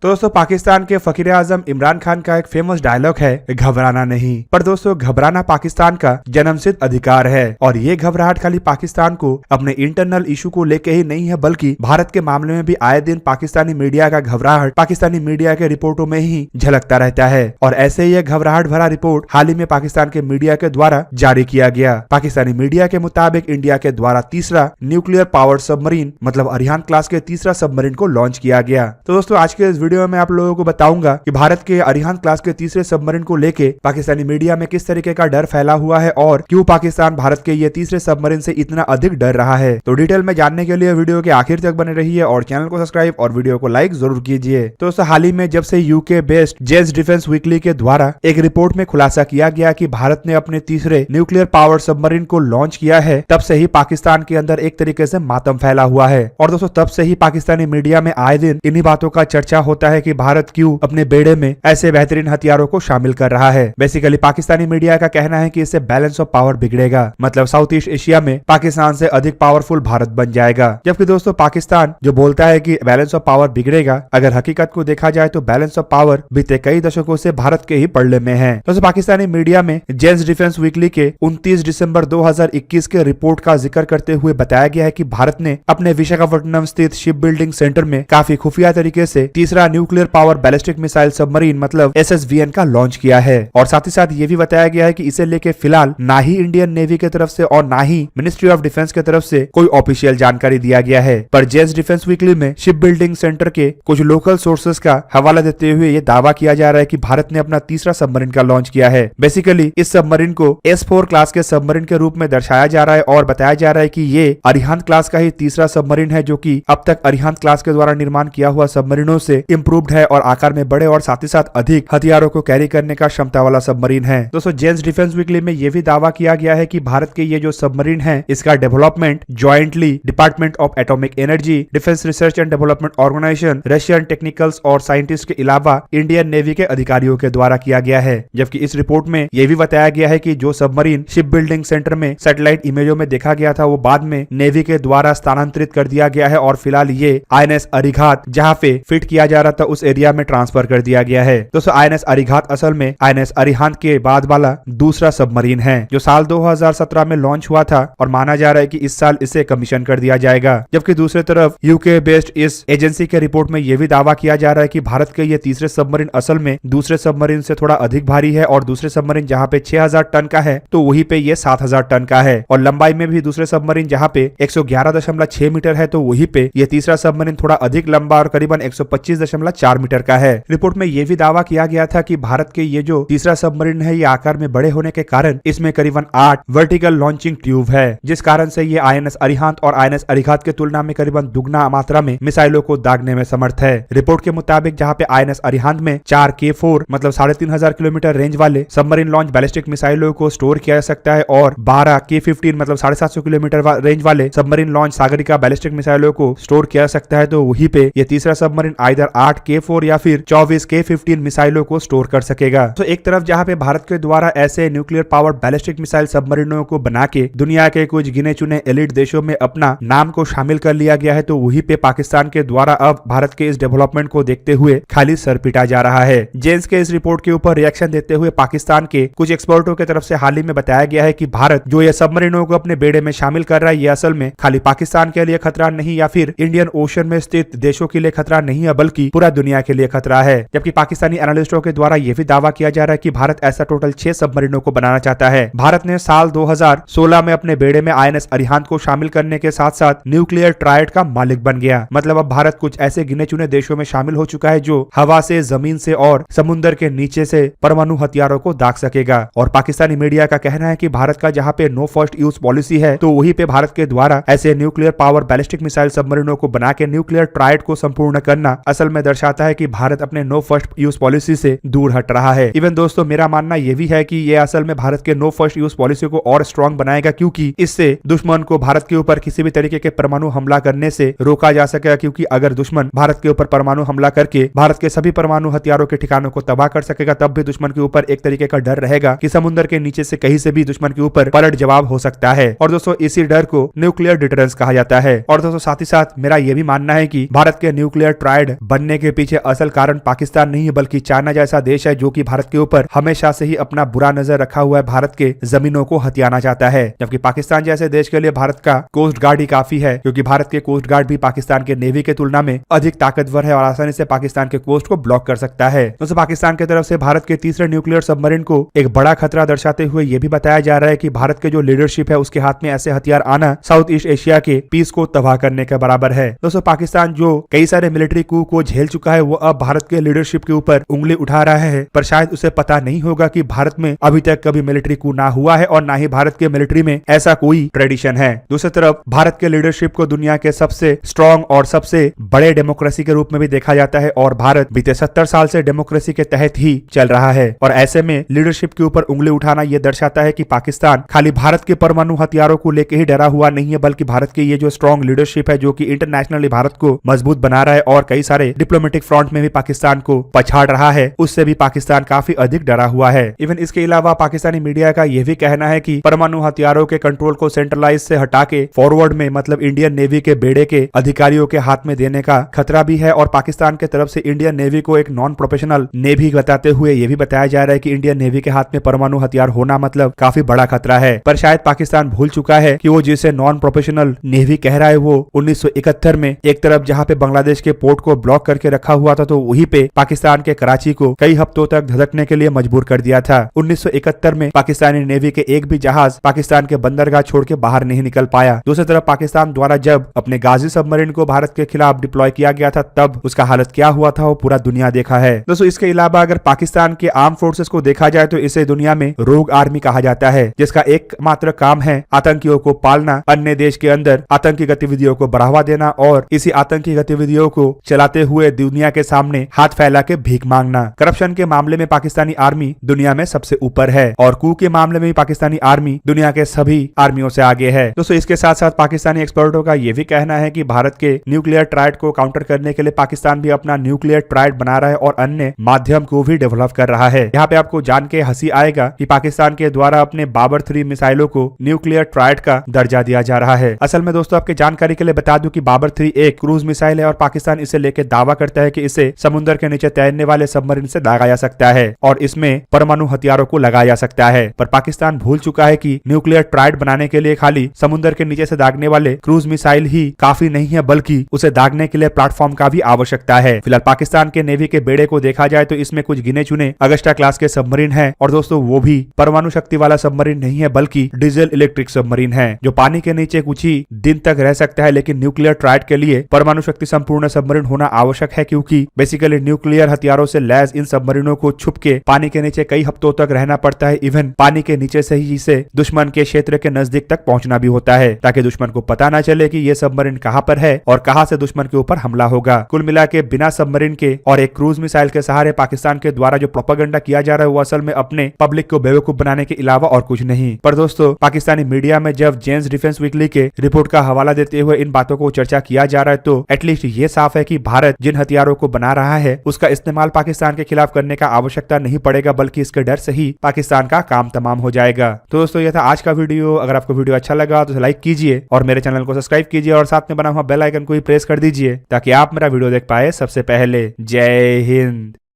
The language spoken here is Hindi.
तो दोस्तों पाकिस्तान के फकीर आजम इमरान खान का एक फेमस डायलॉग है, घबराना नहीं। पर दोस्तों घबराना पाकिस्तान का जन्मसिद्ध अधिकार है और ये घबराहट खाली पाकिस्तान को अपने इंटरनल इशू को लेके ही नहीं है, बल्कि भारत के मामले में भी आए दिन पाकिस्तानी मीडिया का घबराहट पाकिस्तानी मीडिया के रिपोर्टों में ही झलकता रहता है। और ऐसे ही घबराहट भरा रिपोर्ट हाल ही में पाकिस्तान के मीडिया के द्वारा जारी किया गया। पाकिस्तानी मीडिया के मुताबिक इंडिया के द्वारा तीसरा न्यूक्लियर पावर्ड सबमरीन मतलब अरिहंत क्लास के तीसरा सबमरीन को लॉन्च किया गया। तो दोस्तों आज के इस वीडियो में आप लोगों को बताऊंगा कि भारत के अरिहंत क्लास के तीसरे सबमरीन को लेके पाकिस्तानी मीडिया में किस तरीके का डर फैला हुआ है और क्यों पाकिस्तान भारत के ये तीसरे सबमरीन से इतना अधिक डर रहा है। तो डिटेल में जानने के लिए वीडियो के आखिर तक बने रहिए और चैनल को सब्सक्राइब और वीडियो को लाइक जरूर कीजिए। तो दोस्तों हाल ही में जब से UK based Jane's defence weekly के द्वारा एक रिपोर्ट में खुलासा किया गया कि भारत ने अपने तीसरे न्यूक्लियर पावर सबमरीन को लॉन्च किया है, तब से ही पाकिस्तान के अंदर एक तरीके से मातम फैला हुआ है। और दोस्तों तब से ही पाकिस्तानी मीडिया में आए दिन इन्हीं बातों का चर्चा होता है कि भारत क्यों अपने बेड़े में ऐसे बेहतरीन हथियारों को शामिल कर रहा है। बेसिकली पाकिस्तानी मीडिया का कहना है कि इससे बैलेंस ऑफ पावर बिगड़ेगा, मतलब साउथ ईस्ट एशिया में पाकिस्तान से अधिक पावरफुल भारत बन जाएगा। जबकि दोस्तों पाकिस्तान जो बोलता है कि बैलेंस ऑफ पावर बिगड़ेगा, अगर हकीकत को देखा जाए तो बैलेंस ऑफ पावर बीते कई दशकों से भारत के ही पल्ले में है। दोस्तों पाकिस्तानी मीडिया में जेन्स डिफेंस वीकली के 29 दिसंबर 2021 के रिपोर्ट का जिक्र करते हुए बताया गया है कि भारत ने अपने विशाखापट्टनम स्थित शिप बिल्डिंग सेंटर में काफी खुफिया तरीके से तीसरा nuclear power ballistic missile submarine मतलब SSBN का लॉन्च किया है। और साथ ही साथ ये भी बताया गया है कि इसे लेके फिलहाल ना ही इंडियन नेवी की तरफ से और ना ही मिनिस्ट्री ऑफ डिफेंस की तरफ से कोई ऑफिशियल जानकारी दिया गया है। पर जेन्स डिफेंस वीकली में शिप बिल्डिंग सेंटर के कुछ लोकल सोर्सेस का हवाला देते हुए ये दावा किया जा रहा है कि भारत ने अपना तीसरा सबमरीन का लॉन्च किया है। बेसिकली इस सबमरीन को S4 क्लास के सबमरीन के रूप में दर्शाया जा रहा है और बताया जा रहा है कि ये अरिहंत क्लास का ही तीसरा सबमरीन है, जो कि अब तक अरिहंत क्लास के द्वारा निर्माण किया हुआ सबमरीनों से इम्प्रूव्ड है और आकार में बड़े और साथ ही साथ अधिक हथियारों को कैरी करने का क्षमता वाला सबमरीन है। दोस्तों जेन्स डिफेंस वीकली में यह भी दावा किया गया है कि भारत के ये जो सबमरीन है इसका development jointly department of atomic energy, defence research and development organisation, Russian technicals और साइंटिस्ट के अलावा इंडियन नेवी के अधिकारियों के द्वारा किया गया है। जबकि इस रिपोर्ट में यह भी बताया गया है कि जो सबमरीन शिप बिल्डिंग सेंटर में सैटेलाइट इमेजों में देखा गया था वो बाद में नेवी के द्वारा स्थानांतरित कर दिया गया है और फिलहाल ये INS अरिघात जहां पे फिट किया जा रहा था उस एरिया में ट्रांसफर कर दिया गया है। दोस्तों INS अरिघात असल में INS अरिहंत के बाद वाला दूसरा सबमरीन है जो साल 2017 में लॉन्च हुआ था और माना जा रहा है कि इस साल इसे कमीशन कर दिया जाएगा। जबकि दूसरी तरफ यूके बेस्ड इस एजेंसी के रिपोर्ट में यह भी दावा किया जा रहा है कि भारत के ये तीसरे सबमरीन असल में दूसरे सबमरीन से थोड़ा अधिक भारी है और दूसरे सबमरीन जहां पे 6000 टन का है तो वहीं पे ये 7000 टन का है। और लंबाई में भी दूसरे सबमरीन जहां पे 111.6 मीटर है तो वहीं पे ये तीसरा सबमरीन थोड़ा अधिक लंबा और करीबन 125.4 मीटर का है। रिपोर्ट में यह भी दावा किया गया था कि भारत के ये जो तीसरा सबमरीन है ये आकार में बड़े होने के कारण इसमें करीबन 8 वर्टिकल लॉन्चिंग ट्यूब है, जिस कारण से ये INS अरिहंत और INS अरिघात के तुलना में करीबन दुगना मात्रा में मिसाइलों को दागने में समर्थ है। रिपोर्ट के मुताबिक जहां पे INS अरिहंत में 4 K4 मतलब 3500 किलोमीटर रेंज वाले सबमरीन लॉन्च बैलिस्टिक मिसाइलों को स्टोर किया जा सकता है और 12 K15 मतलब 750 किलोमीटर रेंज वाले सबमरीन लॉन्च सागरिका बैलिस्टिक मिसाइलों को स्टोर किया जा सकता है, तो वहीं पे ये तीसरा सबमरीन आइदर 8 K4 या फिर 24 K15 मिसाइलों को स्टोर कर सकेगा। तो एक तरफ जहां पे भारत के द्वारा ऐसे न्यूक्लियर पावर बैलिस्टिक मिसाइल सबमरीनों को बना के दुनिया के कुछ गिने चुने एलिट देशों में अपना नाम को शामिल कर लिया गया है, तो वहीं पे पाकिस्तान के द्वारा अब भारत के इस डेवलपमेंट को देखते हुए खाली सर पिटा जा रहा है। जेन्स के इस रिपोर्ट के ऊपर रिएक्शन देते हुए पाकिस्तान के कुछ एक्सपर्टों की तरफ से हाल ही में बताया गया है कि भारत जो ये सबमरीनों को अपने बेड़े में शामिल कर रहा है ये असल में खाली पाकिस्तान के लिए खतरा नहीं या फिर इंडियन ओशन में स्थित देशों के लिए खतरा नहीं है, बल्कि पूरा दुनिया के लिए खतरा है। जबकि पाकिस्तानी एनालिस्टों के द्वारा यह भी दावा किया जा रहा है कि भारत ऐसा टोटल 6 सबमरीनों को बनाना चाहता है। भारत ने साल 2016 में अपने बेड़े में INS अरिहंत को शामिल करने के साथ साथ न्यूक्लियर ट्रायड का मालिक बन गया। मतलब अब भारत कुछ ऐसे गिने चुने देशों में शामिल हो चुका है जो हवा से, जमीन से और समुद्र के नीचे से परमाणु हथियारों को दाग सकेगा। और पाकिस्तानी मीडिया का कहना है कि भारत का जहां पे नो फर्स्ट यूज पॉलिसी है तो वहीं पे भारत के द्वारा ऐसे न्यूक्लियर पावर बैलिस्टिक मिसाइल सबमरीनों को बना के न्यूक्लियर ट्रायड को संपूर्ण करना असल में दर्शाता है कि भारत अपने नो फर्स्ट यूज पॉलिसी से दूर हट रहा है। इवन दोस्तों मेरा मानना यह भी है कि ये असल में भारत के नो फर्स्ट यूज पॉलिसी को और स्ट्रॉन्ग बनाएगा, क्योंकि इससे दुश्मन को भारत के ऊपर किसी भी तरीके के परमाणु हमला करने से रोका जा सकेगा। क्योंकि अगर दुश्मन भारत के ऊपर परमाणु हमला करके भारत के सभी परमाणु हथियारों के ठिकानों को तबाह कर सकेगा, तब भी दुश्मन के ऊपर एक तरीके का डर रहेगा कि समुद्र के नीचे से कहीं से भी दुश्मन के ऊपर पलट जवाब हो सकता है। और दोस्तों इसी डर को न्यूक्लियर डिटरेंस कहा जाता है। और दोस्तों साथ ही साथ मेरा यह भी मानना है कि भारत के न्यूक्लियर ट्रायड बनने गिरने के पीछे असल कारण पाकिस्तान नहीं है बल्कि चाइना जैसा देश है जो कि भारत के ऊपर हमेशा से ही अपना बुरा नजर रखा हुआ है, भारत के जमीनों को हथियाना चाहता है। जबकि पाकिस्तान जैसे देश के लिए भारत का कोस्ट गार्ड ही काफी है, क्योंकि भारत के कोस्ट गार्ड भी पाकिस्तान के नेवी के तुलना में अधिक ताकतवर है और आसानी से पाकिस्तान के कोस्ट को ब्लॉक कर सकता है। दोस्तों पाकिस्तान की तरफ से भारत के तीसरे न्यूक्लियर सबमरीन को एक बड़ा खतरा दर्शाते हुए यह भी बताया जा रहा है कि भारत के जो लीडरशिप है उसके हाथ में ऐसे हथियार आना साउथ ईस्ट एशिया के पीस को तबाह करने के बराबर है। दोस्तों पाकिस्तान जो कई सारे मिलिट्री कू को झेल चुका है वो अब भारत के लीडरशिप के ऊपर उंगली उठा रहा है, पर शायद उसे पता नहीं होगा कि भारत में अभी तक कभी मिलिट्री कू ना हुआ है और ना ही भारत के मिलिट्री में ऐसा कोई ट्रेडिशन है। दूसरी तरफ भारत के लीडरशिप को दुनिया के सबसे स्ट्रॉन्ग और सबसे बड़े डेमोक्रेसी के रूप में भी देखा जाता है और भारत बीते 70 साल से डेमोक्रेसी के तहत ही चल रहा है और ऐसे में लीडरशिप के ऊपर उंगली उठाना यह दर्शाता है कि पाकिस्तान खाली भारत के परमाणु हथियारों को लेकर ही डरा हुआ नहीं है, बल्कि भारत की ये जो स्ट्रॉन्ग लीडरशिप है जो कि इंटरनेशनली भारत को मजबूत बना रहा है और कई सारे डिप्लोमेटिक फ्रंट में भी पाकिस्तान को पछाड़ रहा है, उससे भी पाकिस्तान काफी अधिक डरा हुआ है। इवन इसके अलावा पाकिस्तानी मीडिया का यह भी कहना है कि परमाणु हथियारों के कंट्रोल को सेंट्रलाइज से हटा के फॉरवर्ड में मतलब इंडियन नेवी के बेड़े के अधिकारियों के हाथ में देने का खतरा भी है और पाकिस्तान के तरफ से इंडियन नेवी को एक नॉन प्रोफेशनल नेवी बताते हुए यह भी बताया जा रहा है कि इंडियन नेवी के हाथ में परमाणु हथियार होना मतलब काफी बड़ा खतरा है। पर शायद पाकिस्तान भूल चुका है कि वो जिसे नॉन प्रोफेशनल नेवी कह रहा है वो 1971 में एक तरफ जहां पे बांग्लादेश के पोर्ट को ब्लॉक करके रखा हुआ था तो वहीं पे पाकिस्तान के कराची को कई हफ्तों तक धधकने के लिए मजबूर कर दिया था। 1971 में पाकिस्तानी नेवी के एक भी जहाज पाकिस्तान के बंदरगाह छोड़ के बाहर नहीं निकल पाया। दूसरी तरफ पाकिस्तान द्वारा जब अपने गाजी सबमरीन को भारत के खिलाफ डिप्लॉय किया गया था तब उसका हालत क्या हुआ था वो पूरा दुनिया देखा है। दोस्तों इसके अलावा अगर पाकिस्तान के आर्म फोर्सेस को देखा जाए तो इसे दुनिया में रोग आर्मी कहा जाता है, जिसका एकमात्र काम है आतंकियों को पालना, अन्य देश के अंदर आतंकी गतिविधियों को बढ़ावा देना और इसी आतंकी गतिविधियों को चलाते हुए दुनिया के सामने हाथ फैला के भीख मांगना। करप्शन के मामले में पाकिस्तानी आर्मी दुनिया में सबसे ऊपर है और कू के मामले में भी पाकिस्तानी आर्मी दुनिया के सभी आर्मियों से आगे है। दोस्तों इसके साथ साथ पाकिस्तानी एक्सपर्टों का यह भी कहना है कि भारत के न्यूक्लियर ट्रायड को काउंटर करने के लिए पाकिस्तान भी अपना न्यूक्लियर ट्रायड बना रहा है और अन्य माध्यम को भी डेवलप कर रहा है। यहाँ पे आपको जान के हंसी आएगा कि पाकिस्तान के द्वारा अपने बाबर 3 मिसाइलों को न्यूक्लियर ट्रायड का दर्जा दिया जा रहा है। असल में दोस्तों आपके जानकारी के लिए बता दूं कि बाबर 3 एक क्रूज मिसाइल है और पाकिस्तान इसे लेकर दावा करता है कि इसे समुद्र के नीचे तैरने वाले सबमरीन से दागा जा सकता है और इसमें परमाणु हथियारों को लगाया जा सकता है। पर पाकिस्तान भूल चुका है कि न्यूक्लियर ट्रायड बनाने के लिए खाली समुद्र के नीचे से दागने वाले क्रूज मिसाइल ही काफी नहीं है, बल्कि उसे दागने के लिए प्लेटफॉर्म का भी आवश्यकता है। फिलहाल पाकिस्तान के नेवी के बेड़े को देखा जाए तो इसमें कुछ गिने चुने अगस्टा क्लास के सबमरीन है और दोस्तों वो भी परमाणु शक्ति वाला सबमरीन नहीं है बल्कि डीजल इलेक्ट्रिक सबमरीन है जो पानी के नीचे कुछ ही दिन तक रह सकता है। लेकिन न्यूक्लियर ट्रायड के लिए परमाणु शक्ति संपूर्ण सबमरीन होना आवश्यक है, क्योंकि बेसिकली न्यूक्लियर हथियारों से लैस इन सबमरीनों को छुप के पानी के नीचे कई हफ्तों तक रहना पड़ता है। इवन पानी के नीचे से ही इसे दुश्मन के क्षेत्र के नजदीक तक पहुंचना भी होता है ताकि दुश्मन को पता ना चले कि ये सबमरीन कहां पर है और कहां से दुश्मन के ऊपर हमला होगा। कुल मिला के बिना सबमरीन के और एक क्रूज मिसाइल के सहारे पाकिस्तान के द्वारा जो प्रोपेगेंडा किया जा रहा है वो असल में अपने पब्लिक को बेवकूफ बनाने के अलावा और कुछ नहीं। पर दोस्तों पाकिस्तानी मीडिया में जब जेम्स डिफेंस वीकली के रिपोर्ट का हवाला देते हुए इन बातों को चर्चा किया जा रहा है तो एटलीस्ट ये साफ है कि भारत जिन हथियारों को बना रहा है उसका इस्तेमाल पाकिस्तान के खिलाफ करने का आवश्यकता नहीं पड़ेगा, बल्कि इसके डर से ही पाकिस्तान का काम तमाम हो जाएगा। तो दोस्तों यह था आज का वीडियो। अगर आपको वीडियो अच्छा लगा तो लाइक कीजिए और मेरे चैनल को सब्सक्राइब कीजिए और साथ में बना हुआ बेल आइकन को भी प्रेस कर दीजिए ताकि आप मेरा वीडियो देख पाए सबसे पहले। जय हिंद।